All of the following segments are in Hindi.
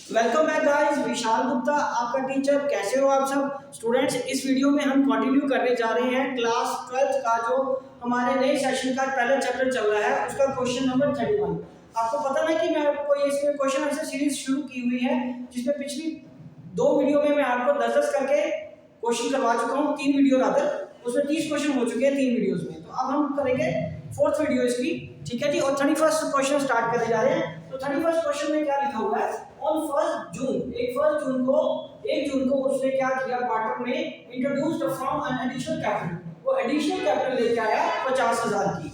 Welcome back guys, Vishal Gupta आपका टीचर। कैसे हो आप सब स्टूडेंट्स। इस वीडियो में हम कंटिन्यू करने जा रहे हैं क्लास 12th का जो हमारे नए सेशन का पहला चैप्टर चल रहा है, उसका क्वेश्चन नंबर 31। आपको पता है कि मैं आपको इसमें क्वेश्चन आंसर सीरीज शुरू की हुई है, जिसमें पिछली दो वीडियो में मैं आपको 10-10 करके क्वेश्चन करवा चुका हूँ। 3 वीडियो रादर, उसमें 30 क्वेश्चन हो चुके हैं 3 वीडियोस में। तो अब हम करेंगे 4th वीडियो इसकी, ठीक है जी। और 31st क्वेश्चन स्टार्ट करने जा रहे हैं। तो 31st क्वेश्चन में क्या लिखा हुआ है, ऑन 1 जून, 1 जून को उसने क्या किया, क्वार्टर में introduced from an additional capital, वो एडिशनल कैपिटल लेके आया 50,000 की,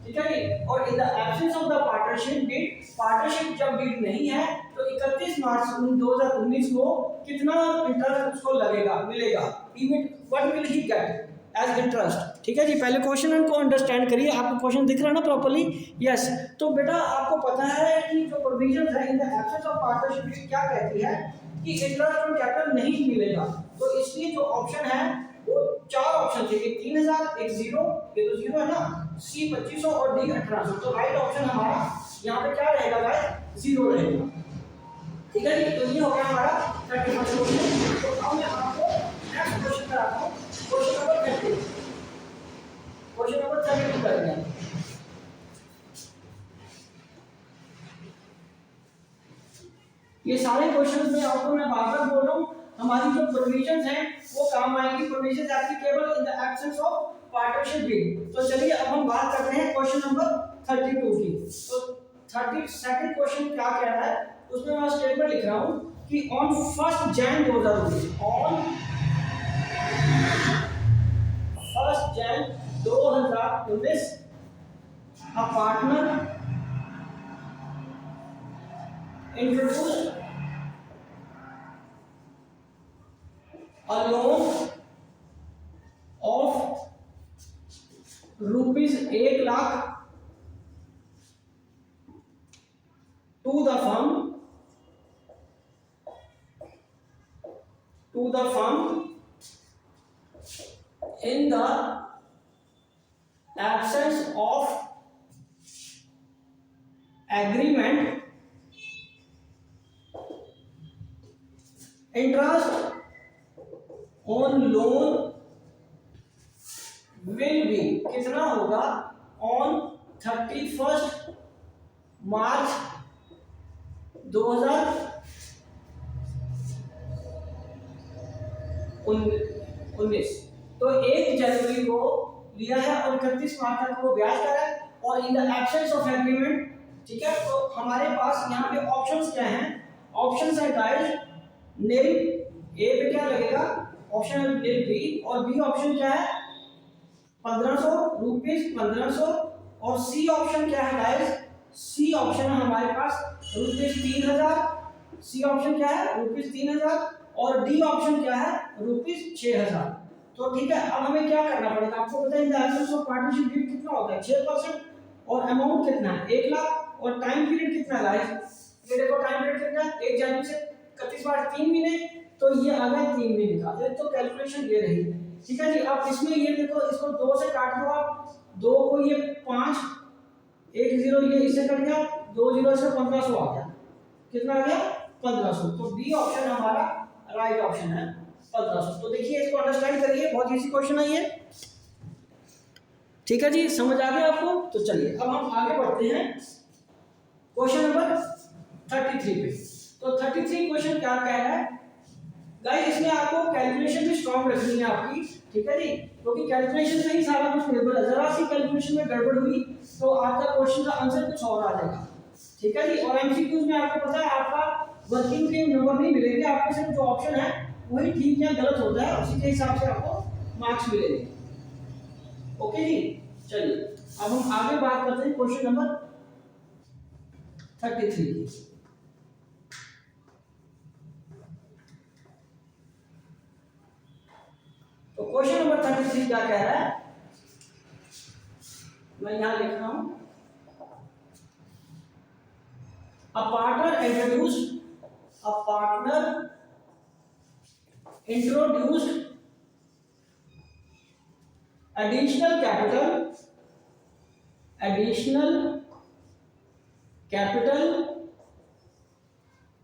ठीक है जी। और in the absence of the partnership deed, partnership जब डीड नहीं है तो 31 मार्च 2019 को कितना इंटरेस्ट उसको लगेगा, मिलेगा, what will he get as interest, ठीक है जी। पहले क्वेश्चन को अंडरस्टैंड करिए। आपको क्वेश्चन दिख रहा है ना प्रॉपर्ली? यस। तो बेटा आपको पता है कि जो प्रोविजंस है in the absence of partnership क्या कहती है कि इंटरेस्ट ऑन कैपिटल नहीं मिलेगा। तो इसलिए जो ऑप्शन है वो 4 ऑप्शन थे, एक 3000, एक 0, ये तो 0 है ना, सी 2500 और डी 1800। तो राइट ऑप्शन हमारा यहाँ पे क्या रहेगा गाइस, 0 रहेगा, ठीक है जी। तो ये हो गया हमारा 31st क्वेश्चन। तो अब मैं आपको नेक्स्ट क्वेश्चन कराता हूँ, क्वेश्चन नंबर 30, क्वेश्चन नंबर 32 करेंगे। ये सारे क्वेश्चन में आपको मैं बार-बार बोल रहा हूँ, हमारी जो प्रोविजंस हैं वो काम आएंगी, provisions applicable in the absence of partnership deed. तो चलिए अब हम बात करते हैं क्वेश्चन नंबर 32 की। तो 32nd क्वेश्चन क्या कह रहा है, उसमें मैं स्टेटमेंट लिख रहा हूँ कि on 1 Jain 2019, on 1 Jain 2019 a partner introduced a loan of rupees 1 lakh to the firm in the absence of agreement. Interest on loan will be कितना होगा, on 31st मार्च 2019। तो 1 जनवरी को लिया है और 31 मार्च तक वो ब्याज का है, और in the absence of agreement, ठीक है। तो हमारे पास यहाँ पे ऑप्शंस क्या हैं, ऑप्शंस है गाइस नील, ए पे क्या लगेगा, ऑप्शन है नील बी, और बी ऑप्शन क्या है 1500 रुपीस 1500, और सी ऑप्शन क्या है गाइस, सी ऑप्शन है हमारे पास रुपीस 3000, सी ऑप्शन क्या है रुपीस 3000, और डी ऑप्शन क्या है रुपीस 6000। तो ठीक है, अब हमें क्या करना पड़ेगा, आपको पता है in the absence of partnership deed कितना होता है 6%, और अमाउंट कितना है 1 लाख, और टाइम पीरियड कितना है गाइस, ये देखो टाइम पीरियड कितना है 1 जनवरी से 31 मार्च 3 महीने, तो ये आ गया 3 महीने का। ये तो कैलकुलेशन ये रही, ठीक है जी। अब इसमें ये देखो, इसको 2 से काट दो आप, 2 को ये 5, 1 0 ये इससे कट गया, 2 0 से 1500 आ गया, कितना आ गया 1500। तो बी ऑप्शन हमारा राइट ऑप्शन है 1500। तो देखिए इसको अंडरस्टैंड करिए, बहुत इजी क्वेश्चन है ये, ठीक है जी। समझ आ गया आपको? तो चलिए अब हम आगे बढ़ते हैं क्वेश्चन नंबर 33 पे। तो 33 क्वेश्चन क्या कह रहा है गाइस, इसमें आपको कैलकुलेशन भी स्ट्रांग रखनी है आपकी, ठीक है जी, क्योंकि कैलकुलेशन से ही सारा कुछ निर्भर है। जरा सी कैलकुलेशन में गड़बड़ हुई तो आपका क्वेश्चन का आंसर कुछ और आ जाएगा, ठीक है जी। और एमसीक्यूज में आपको पता है आपका वर्किंग के नंबर नहीं मिलेंगे, आपके सिर्फ जो ऑप्शन है वही ठीक या गलत होता है, उसी के हिसाब से आपको मार्क्स मिलेंगे, ओके जी। चलिए अब हम आगे बात करते हैं क्वेश्चन नंबर 33 की। तो क्वेश्चन नंबर 33 क्या कह रहा है, मैं यहां लिख रहा हूं, a partner introduced additional capital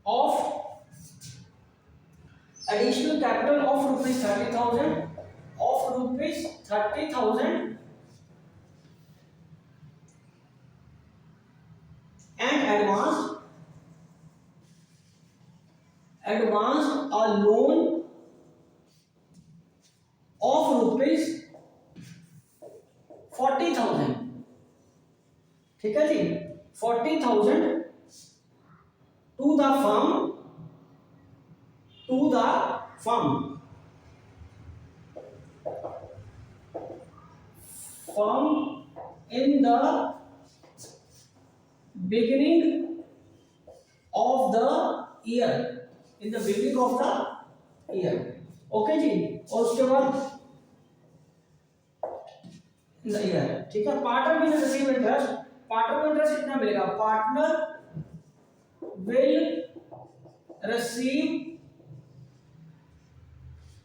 of additional capital of rupees 30,000 and advanced a loan of rupees 40,000, ठीक है जी, 40,000 to the firm in the beginning of the year, okay जी। और उसके बाद ईयर, ठीक है। Partner will receive interest, partner को इंटरेस्ट कितना मिलेगा, पार्टनर विल रिसीव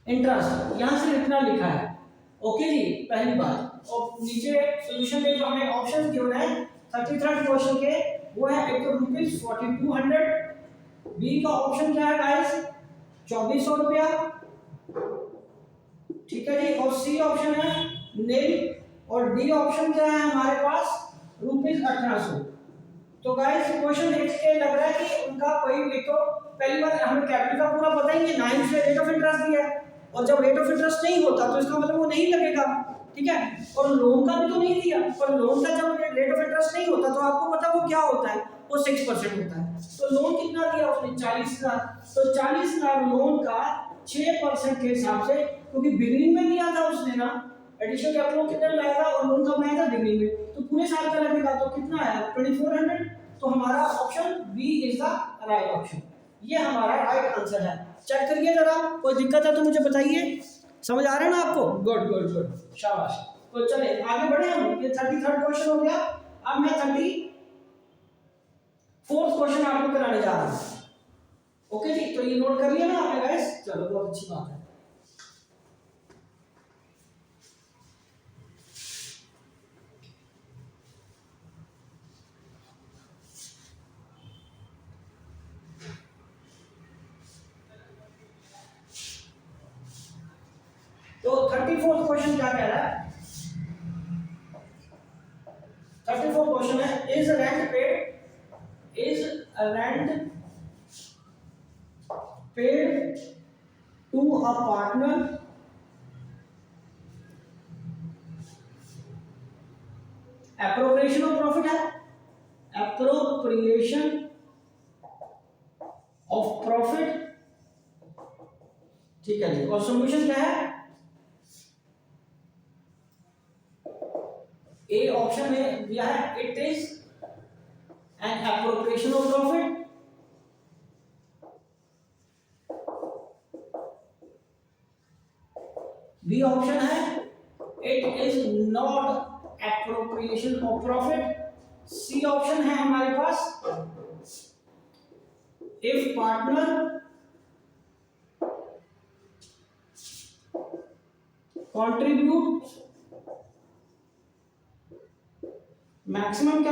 इंटरेस्ट, यहां से इतना लिखा है, ओके जी, पहली बात। और नीचे सॉल्यूशन में जो हमें ऑप्शन गिवन है 33rd क्वेश्चन के, वो है एक तो ₹4200, बी का ऑप्शन क्या है गाइस, 2400 रुपया, ठीक है जी। और सी ऑप्शन है नील, और डी ऑप्शन क्या है हमारे पास, ₹1800। तो गाइस क्वेश्चन देख के लग रहा है कि उनका कोई एक तो पहली बार हमें कैपिटल का पूरा पता ही नहीं, 9 से रेट ऑफ इंटरेस्ट दिया है, और जब रेट ऑफ इंटरेस्ट नहीं होता तो इसका मतलब वो नहीं लगेगा, ठीक है। और लोन का भी तो नहीं दिया, पर लोन का जब रेट ऑफ इंटरेस्ट नहीं होता तो आपको पता वो क्या होता है, वो 6% होता है। तो लोन कितना दिया उसने, 40,000, तो 40,000 लोन का 6% के हिसाब से, क्योंकि बिगिनिंग में दिया था उसने ना, एडिशनल कैपिटल कितना लगेगा और लोन कब आएगा, बिगिनिंग में, तो पूरे साल का लगेगा, तो कितना आया 2400। तो हमारा option B is the right option, ये हमारा राइट आंसर है। चेक करिए जरा, कोई दिक्कत है तो मुझे बताइए, समझ आ रहा है ना आपको, गुड गुड गुड, शाबाश। तो चले आगे बढ़े हम, ये 33rd क्वेश्चन हो गया। अब मैं 34th क्वेश्चन आपको कराने जा रहा हूं, ओके जी। तो ये नोट कर लिया ना आपने गाइस, चलो बहुत अच्छी बात है। तो 34th क्वेश्चन क्या कह रहा है, 34th क्वेश्चन है, is rent paid to a partner appropriation of profit है, एप्रोप्रिएशन ऑफ प्रॉफिट, ठीक है जी। और सॉल्यूशन क्या है, ए ऑप्शन में दिया है it is an appropriation of profit, B option है it is not appropriation of profit, C option है हमारे पास if partner contribute maximum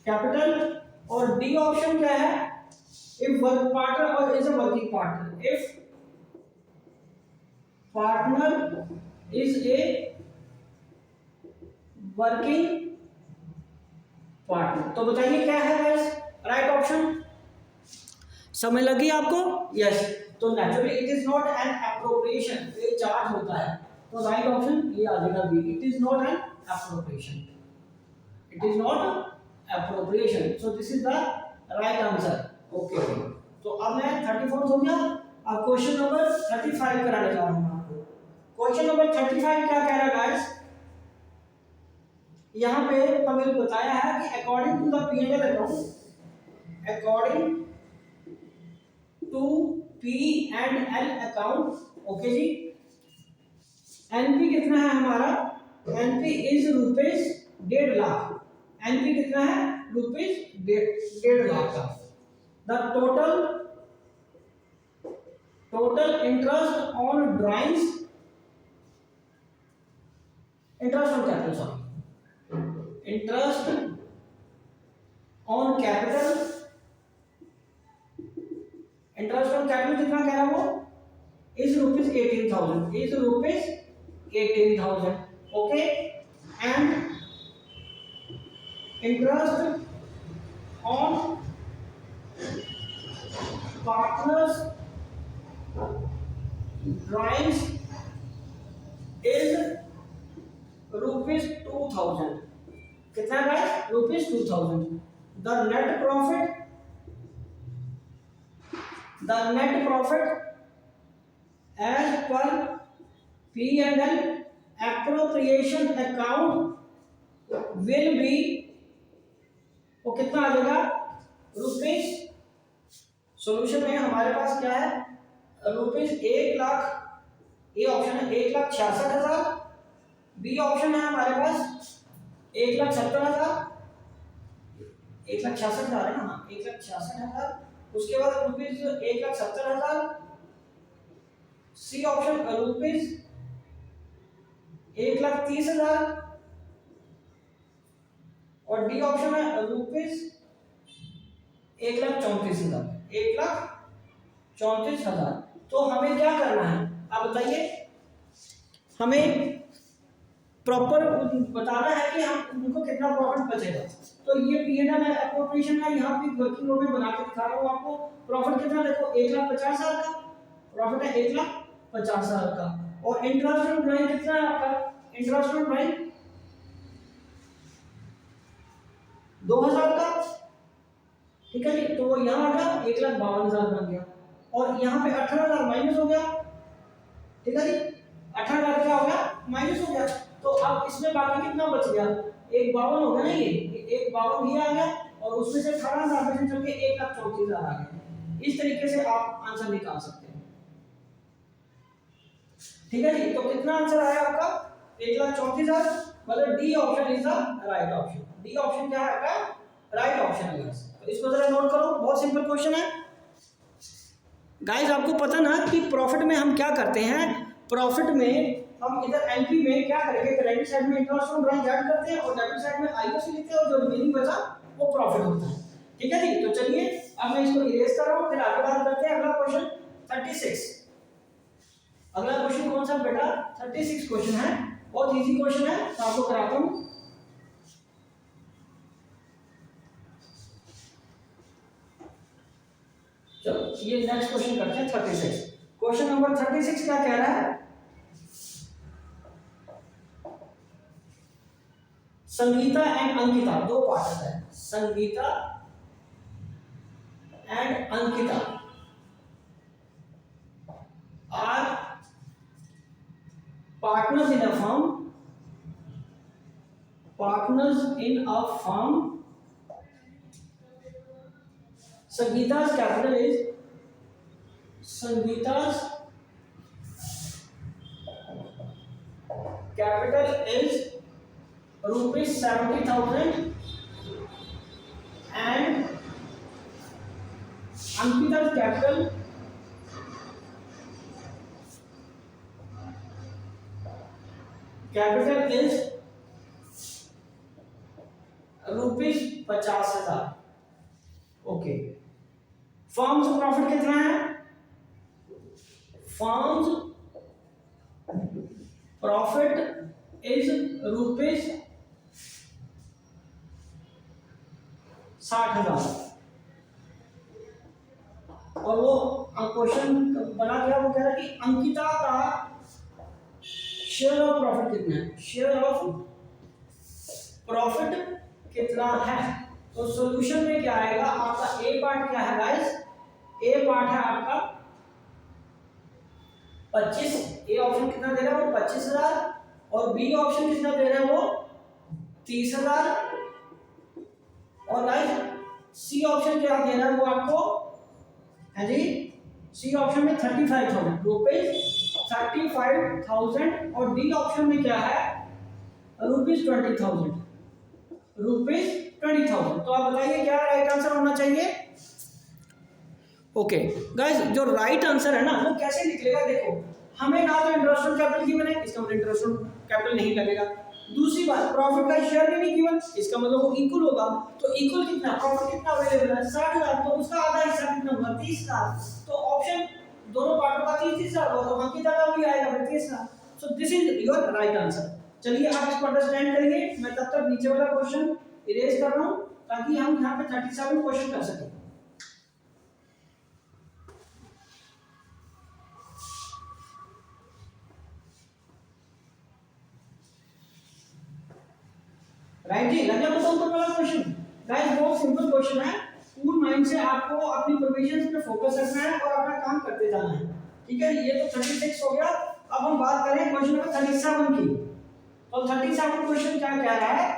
capital और डी ऑप्शन क्या है, इफ वर्क पार्टनर और is a working partner, if partner is a working partner. तो बताइए क्या है गाइस राइट ऑप्शन, समझ लगी आपको, यस। तो naturally it is not an appropriation, ये चार्ज होता है, तो राइट ऑप्शन ये आ जाएगा B, it is not an appropriation, it is not appropriation, so this is the right answer, okay. तो अब मैं 34 हो गया, अब क्वेश्चन नंबर 35 कराने जा रहा हूं आपको। क्वेश्चन नंबर 35 क्या कह रहा है गाइस, यहां पे हमें बताया है कि according to the P&L account, according to P&L account, okay जी, एनपी कितना है हमारा, एनपी इज ₹1.5 लाख, एनपी कितना है ₹1.5 लाख का। The total interest on drawings, interest on capital, sorry, interest on capital, interest on capital कितना कह रहा है वो, is rupees 18,000, is rupees 18,000, okay. And interest on partners drawings is rupees 2,000, कितना है rupees 2,000। The net profit as per P&L appropriation account will be, वो कितना आ जाएगा रुपीज, सोल्यूशन में हमारे पास क्या है रुपीज 1,00,000, ए ऑप्शन है 1,66,000, बी ऑप्शन है हमारे पास 1,70,000, 1,66,000 है ना, 1,66,000, उसके बाद रुपीज 1,70,000, सी ऑप्शन रुपीज 1,30,000 और डी ऑप्शन है रुपीज 1,34,000, 1,34,000। तो हमें क्या करना है आप बताइए, हमें प्रॉपर बताना है कि हम उनको कितना प्रॉफिट बचेगा। तो ये P&L है, एप्रोप्रिएशन है, यहाँ पे वर्किंग नोट में बना के दिखा रहा हूँ आपको। प्रॉफिट कितना देखो 1,50,000 का प्रॉफिट है, 1,50,000 का। और इंटरेस्ट ऑन ड्राइंग कितना है आपका, इंटरेस्ट ऑन ड्राइंग 2,000 का, ठीक है जी। तो वो यहाँ आ गया 1,52,000 बन गया, और यहाँ पे 18,000 माइनस हो गया, ठीक है जी, 18,000 क्या हो गया माइनस हो गया। तो अब इसमें बाकी कितना बच गया, 1,52 हो गया ना, ये 1,52 ये आ गया, और उसमें से 18,000 में से चल के 1,34,000 आ गया। इस तरीके से आप आंसर निकाल सकते हैं, ठीक है जी। तो कितना आंसर आया आपका 1,34,000, मतलब D option is the right option. D option क्या है आपका राइट ऑप्शन है। तो इसको जरा नोट करो, बहुत सिंपल क्वेश्चन है गाइस। आपको पता ना कि प्रॉफिट में हम क्या करते हैं, प्रॉफिट में हम इधर एनपी में क्या करेंगे, क्रेडिट साइड में इंटरेस्ट ऑन ड्राइंग ऐड करते हैं और डेबिट साइड में आईओसी लिखते हैं, और जो रिमेनिंग बचा वो प्रॉफिट होता है, ठीक है जी। तो चलिए अब मैं इसको इरेज कर रहा हूं, फिर आगे बात करते हैं। अगला क्वेश्चन 36, अगला क्वेश्चन कौन सा बेटा 36 क्वेश्चन है, बहुत इजी क्वेश्चन है, तो आपको कराता हूं। चलो ये नेक्स्ट क्वेश्चन करते हैं 36। क्वेश्चन नंबर 36 क्या कह रहा है, संगीता एंड अंकिता, दो पार्टनर है, Sangeeta and Ankita are partners in a firm, partners in a firm. Sangeeta's capital is, Sangeeta's capital is rupees 70,000 and Ankita's capital is rupees 50,000, okay. Firms profit कितना है, फर्म्स प्रॉफिट इज रुपीज 60,000, और वो क्वेश्चन बना क्या, वो कह रहा है कि अंकिता का शेयर ऑफ प्रॉफिट कितना है, शेयर ऑफ प्रॉफिट कितना है। तो सॉल्यूशन में क्या आएगा आपका, ए पार्ट क्या है गाइस, ए पार्ट है आपका 25, ए ऑप्शन कितना दे रहा है वो 25,000, और बी ऑप्शन कितना दे रहा है वो 30,000, और गाइस सी ऑप्शन क्या दे रहा है वो आपको है जी, सी ऑप्शन में 35,000 रुपीज, 35,000, और डी ऑप्शन में क्या है रुपीज 20,000, रुपीज 20,000। तो आप बताइए क्या राइट आंसर होना चाहिए। ओके गाइस, जो राइट आंसर है ना वो कैसे निकलेगा, देखो हमें ना तो इंटरेस्ट ऑन कैपिटल की बने, इसका मतलब इंटरेस्ट ऑन कैपिटल नहीं लगेगा, दूसरी बात, प्रॉफिट का शेयर भी नहीं गिवन, इसका मतलब वो इक्वल होगा। तो इक्वल कितना, प्रॉफिट कितना अवेलेबल है 60,000, तो उसका आधा हिस्सा कितना होगा 30,000। तो ऑप्शन दोनों पार्टों का 30,000 होगा, तो बाकी जगह भी आएगा 30,000। सो this is your right answer. चलिए आप इसको अंडरस्टैंड करिए, मैं तब तक नीचे वाला क्वेश्चन इरेज कर रहा हूं ताकि हम यहां पे 37 क्वेश्चन कर सकें। राइट जी, लग गया बताओ ऊपर वाला क्वेश्चन। गाइस बहुत सिंपल क्वेश्चन है, कूल माइंड से आपको अपनी प्रोविजंस पे फोकस रखना है और अपना काम करते जाना है। ठीक है, ये तो 36 हो गया। अब हम बात करें क्वेश्चन नंबर 37 की। तो 37 क्वेश्चन क्या कह रहा है,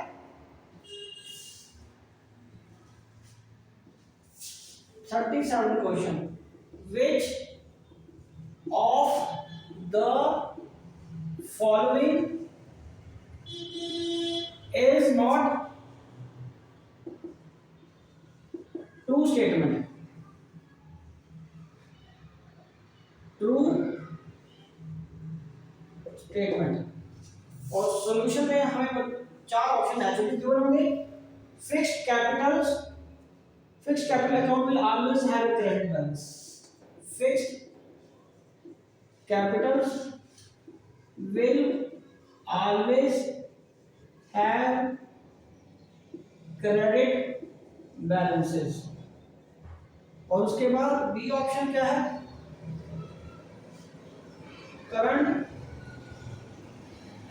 37 question, which of the following is not true statement? True statement। और सॉल्यूशन में हमें 4 ऑप्शन एक्चुअली गिवन होंगे। Fixed capital account will always have a credit balance। Fixed capital will always have credit balances। और उसके बाद बी ऑप्शन क्या है, current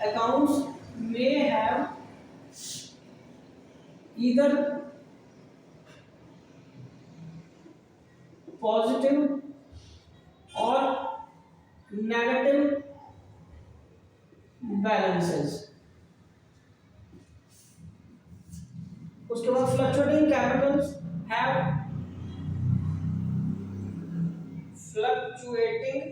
accounts may have either positive or negative balances। उसके बाद fluctuating capitals have fluctuating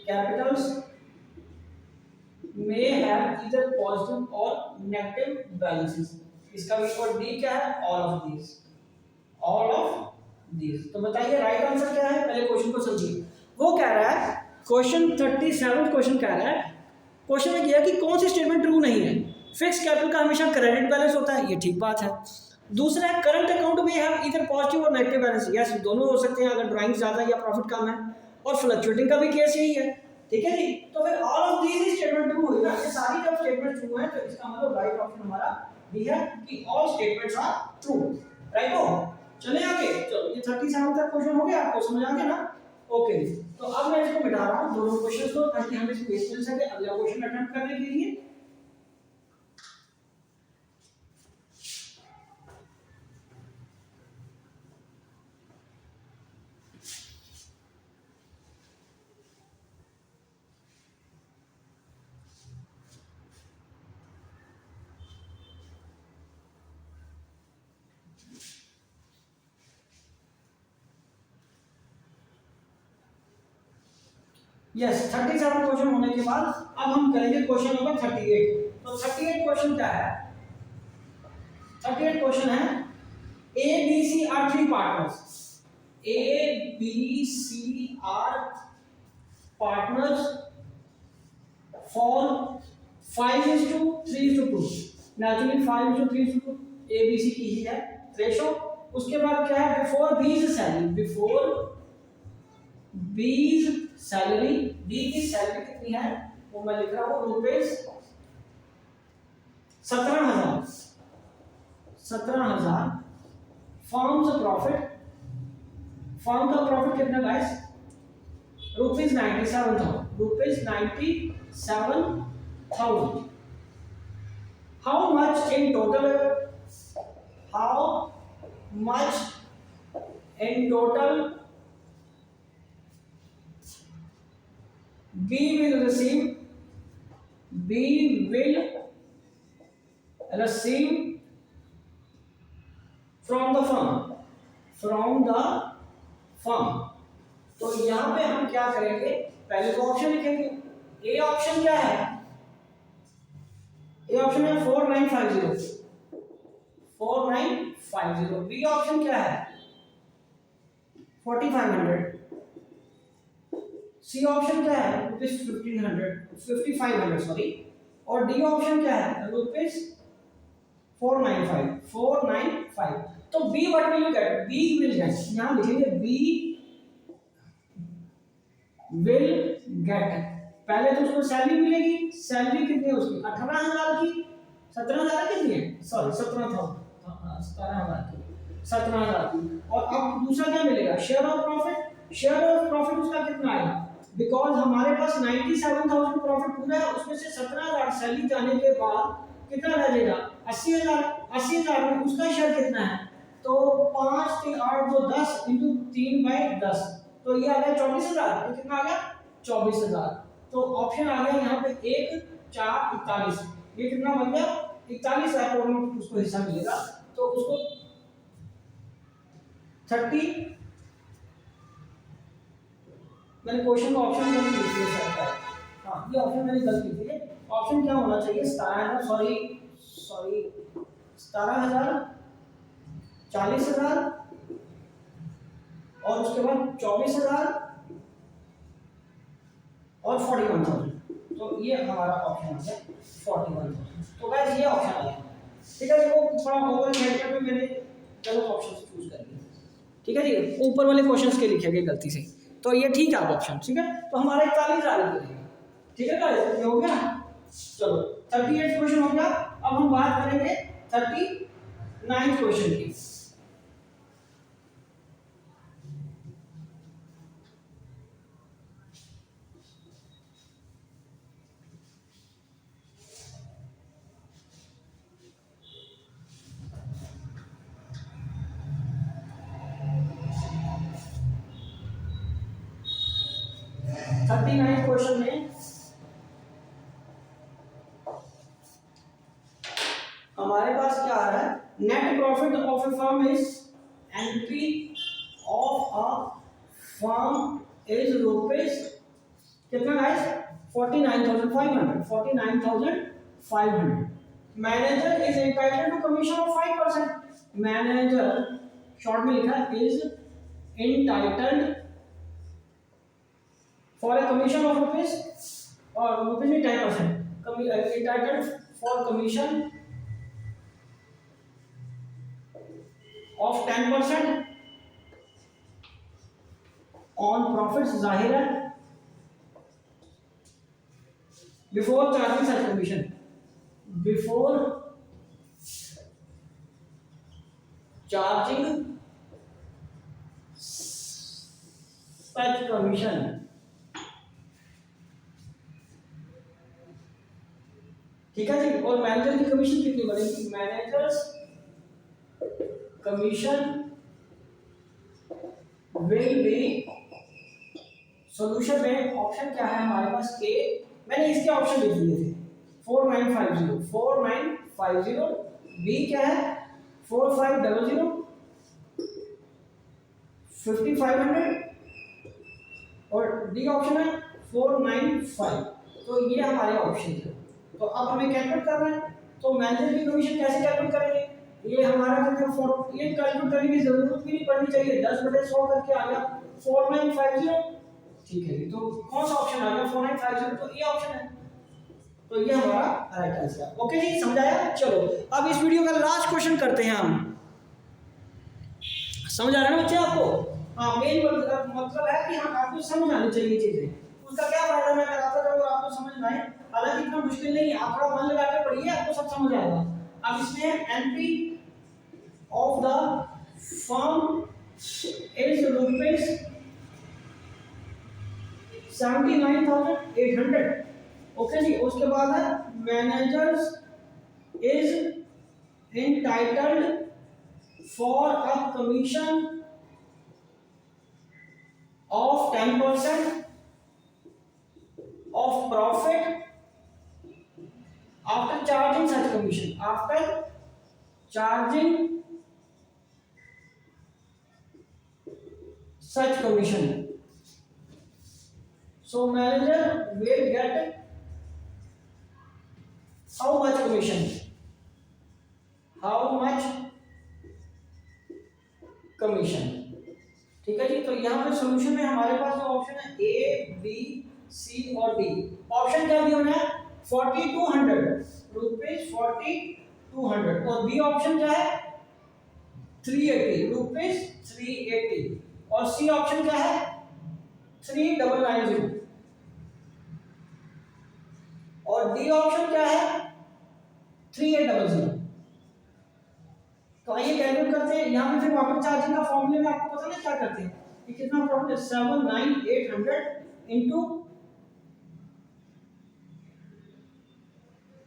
capitals may have either positive or negative balances। इसका भी और डी क्या है, all of these। तो बताइए राइट आंसर क्या है, पहले क्वेश्चन को समझिए। वो कह रहा है, क्वेश्चन 37 क्वेश्चन कह रहा है, क्वेश्चन में किया कि कौन सी स्टेटमेंट ट्रू नहीं है। फिक्स कैपिटल का हमेशा क्रेडिट बैलेंस होता है, ये ठीक बात है। दूसरा है करंट अकाउंट में हैव इधर पॉजिटिव और नेगेटिव बैलेंस, यस दोनों हो सकते हैं अगर ड्राइंग ज्यादा या प्रॉफिट कम है। और फ्लक्चुएटिंग का भी केस यही है, ठीक है जी। तो फिर all of these statement true होगी ना, ये सारी जब स्टेटमेंट ट्रू है तो इसका मतलब राइट ऑप्शन हमारा डी है कि all statements are true. Right हो, चले आगे। चलो ये 37 तक क्वेश्चन हो गया, आपको समझ आ गया ना। ओके, तो अब मैं इसको मिटा रहा हूं दोनों क्वेश्चंस को ताकि हमें स्पेस मिल सके अगला क्वेश्चन अटेम्प्ट करने के लिए। यस 37 क्वेश्चन होने के बाद अब हम करेंगे क्वेश्चन नंबर 38। तो 38 क्वेश्चन क्या है, 38 क्वेश्चन है A B C are three partners. A B C are partners for 5:3:2। Naturally 5:3:2 A B C की ही है रेशो। उसके बाद क्या है, बिफोर बीज सैलरी, बिफोर बीज सैलरी, बी की सैलरी कितनी है वो मैं लिख रहा हूं रुपीज 17,000। फर्म्स प्रॉफिट, फर्म का प्रॉफिट कितना guys, rupees 97,000, rupees 97,000। How much in total, how much in total B will receive from the firm। तो यहां पे हम क्या करेंगे, पहले तो ऑप्शन लिखेंगे। ए ऑप्शन क्या है, ए ऑप्शन है 4950 50। बी ऑप्शन क्या है 4500। सी ऑप्शन क्या है रुपीज 1500 5500 सॉरी। और डी ऑप्शन क्या है रुपीज 495। तो B what will you get, B will get, यहां लिखेंगे बी विल गेट। पहले तो उसको सैलरी मिलेगी, सैलरी कितनी है उसकी 18,000 की, 17,000 कितनी है सॉरी 17,000 की, 17,000 की। और अब दूसरा क्या मिलेगा share of profit. Share of profit उसका कितना आएगा, बिकॉज हमारे पास 97,000 प्रॉफिट पूरा है, उसमें से 17,000 सैलरी जाने के बाद कितना रह जाएगा 80,000। 80,000 में उसका शेयर कितना है, तो 5 3 8 2 10 इंटू 3/10, तो ये आ गया 24,000। ये कितना आ गया 24,000। तो ऑप्शन आ गया यहाँ पे 1 4 41। ये कितना बन गया 41,000 टोटल उसको हिस्सा मिलेगा। तो उसको 30, मैंने क्वेश्चन का ऑप्शन गलत लिख दिया शायद, हाँ ये ऑप्शन मैंने गलत लिख दिया। ऑप्शन क्या होना चाहिए 17,000 सॉरी 17,000 40,000 और उसके बाद 24,000 और 41,000। तो ये हमारा ऑप्शन आ गया 41,000। तो गाइस ये ऑप्शन आ गया, ठीक है। वो थोड़ा ओवर हेड में मैंने गलत ऑप्शन चूज कर लिया, ठीक है जी, ऊपर वाले क्वेश्चंस के लिखे गए गलती से, तो ये ठीक है आप ऑप्शन, ठीक है। तो हमारा 41,000 रहेगा, ठीक है गाइस, ये हो गया। चलो 38 क्वेश्चन हो गया। अब हम बात करेंगे 39 क्वेश्चन की। क्वेश्चन में हमारे पास क्या आ रहा है, net profit of a firm is entry of a firm is rupees कितना guys 49,500। Manager is entitled to commission of 5%। Manager short में लिखा is entitled for a commission of rupees और रुपीज में 10%, entitled for commission of 10% on profits जाहिर है before charging such commission, before charging such commission, ठीक है जी। और मैनेजर की कमीशन कितनी बनेगी, managers commission will be, solution में ऑप्शन क्या है हमारे पास ए, मैंने इसके ऑप्शन लिख दिए थे 4950। बी क्या है 4500 5500 और डी ऑप्शन है 495। तो ये हमारे ऑप्शन है। तो अब हमें कैलकुलेट करना है, तो मैनेजर की कमीशन कैसे कैलकुलेट करेंगे, ये हमारा ये कैलकुलेट करने की जरूरत भी नहीं पड़नी चाहिए, 10/100 करके आ गया 4950, ठीक है जी। तो कौन सा ऑप्शन आ गया 4950, तो ये ऑप्शन है, तो ये हमारा राइट आंसर। ओके जी, समझाया। चलो अब इस वीडियो का लास्ट क्वेश्चन करते हैं हम, समझ आ रहा है ना बच्चे आपको, हाँ मेन मतलब है कि हम आपको समझ आनी चाहिए चीजें, उसका क्या फायदा मैं कराता था और आपको समझ ना आए, हालांकि इतना मुश्किल नहीं है, आप थोड़ा मन लगा के पढ़िए आपको सब समझ आएगा। अब इसमें entry of the firm is rupees 79,800, okay जी। उसके बाद है managers is entitled for a commission of 10% of profit after charging such commission, after charging such commission. So manager will get how much commission? How much commission. ठीक है जी, तो यहाँ पे सॉल्यूशन में हमारे पास जो ऑप्शन है ए बी सी और डी, ऑप्शन क्या दिया है 4200 रुपीज 4200, और बी ऑप्शन क्या है 380 रुपीज 380, और सी ऑप्शन क्या है 3990, और डी ऑप्शन क्या है 3800। तो आइए कैलकुलेट करते हैं। यहाँ पे फिर वापस चार्जिंग का फॉर्मूले में आपको पता ना क्या करते हैं कि कितना प्रॉफिट है 79800 इनटू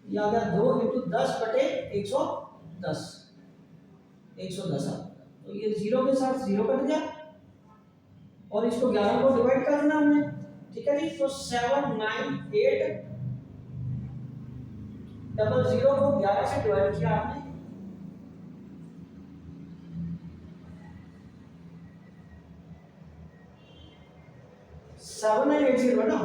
या 2 इनटू 10 बटे 110 110 तो ये जीरो के साथ जीरो कट गया और इसको 11 को डिवाइड कर देना हमने। ठीक है जी, तो 79800 को 11 से डिवाइड किया आपने, 7980 ना,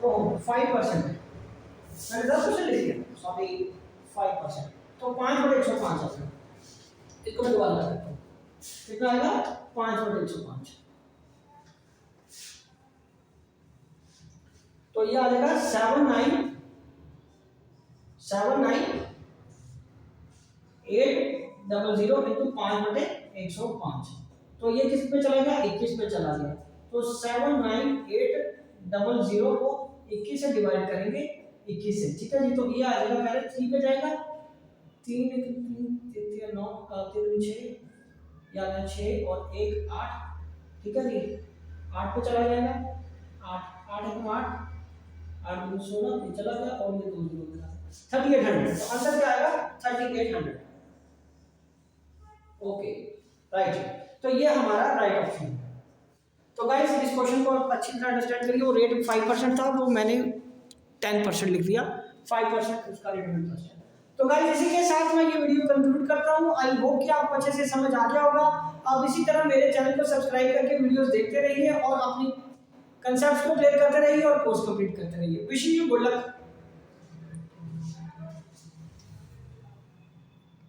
ओह 5%, मैंने 10% लिख दिया, सॉरी 5%, तो 5/105 आता है। इसको मैं दोबारा करता हूँ, कितना आएगा 5/105, तो ये आ जाएगा 79800 इंटू 5/105, तो ये किस पे चला गया 21 पे चला गया, तो 79800 को 21 से डिवाइड करेंगे 21 से। ठीक है जी, तो ये आ जाएगा पहले 3 पे जाएगा, 3 3 9 3 6 या 6 और 1 8, ठीक है जी 8 पे चला जाएगा, 8 8 1 8 8 2 16 ये चला गया और ये 2 0 गया 3800, तो आंसर क्या आएगा 3800। ओके राइट, तो ये हमारा राइट ऑप्शन है। तो गाइस इस क्वेश्चन को आप अच्छी तरह अंडरस्टैंड करिए, वो रेट 5% था वो मैंने 10% लिख दिया, 5% उसका रेट 10%। तो गाइस इसी के साथ मैं ये वीडियो कंक्लूड करता हूँ। आई होप कि आपको अच्छे से समझ आ गया होगा। आप इसी तरह मेरे चैनल को सब्सक्राइब करके वीडियोस देखते रहिए और अपनी कंसेप्ट्स को क्लियर करते रहिए और कोर्स कंप्लीट करते रहिए। Wishing you good luck.